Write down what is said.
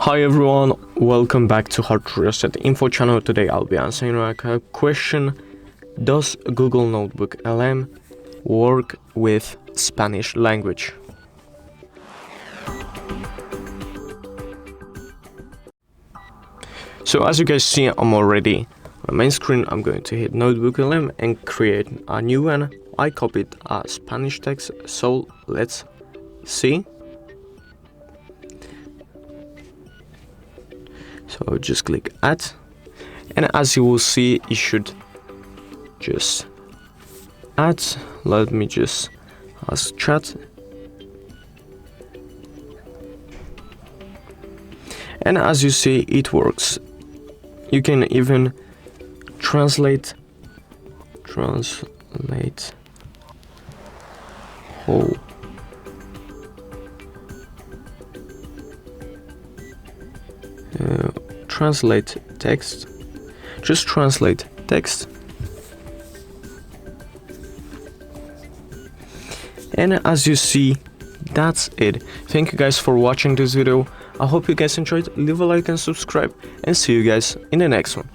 Hi everyone, welcome back to HardReset.Info channel. Today I'll be answering a question: does Google NotebookLM work with Spanish language? So as you guys see, I'm already on the main screen. I'm going to hit NotebookLM and create a new one. I copied a Spanish text, so let's see. So just click add, and as you will see, you should just add. Let me just ask chat, and as you see, it works. You can even translate whole translate text. Just translate text, and as you see, that's it. Thank you guys for watching this video. I hope you guys enjoyed. Leave a like and subscribe, and see you guys in the next one.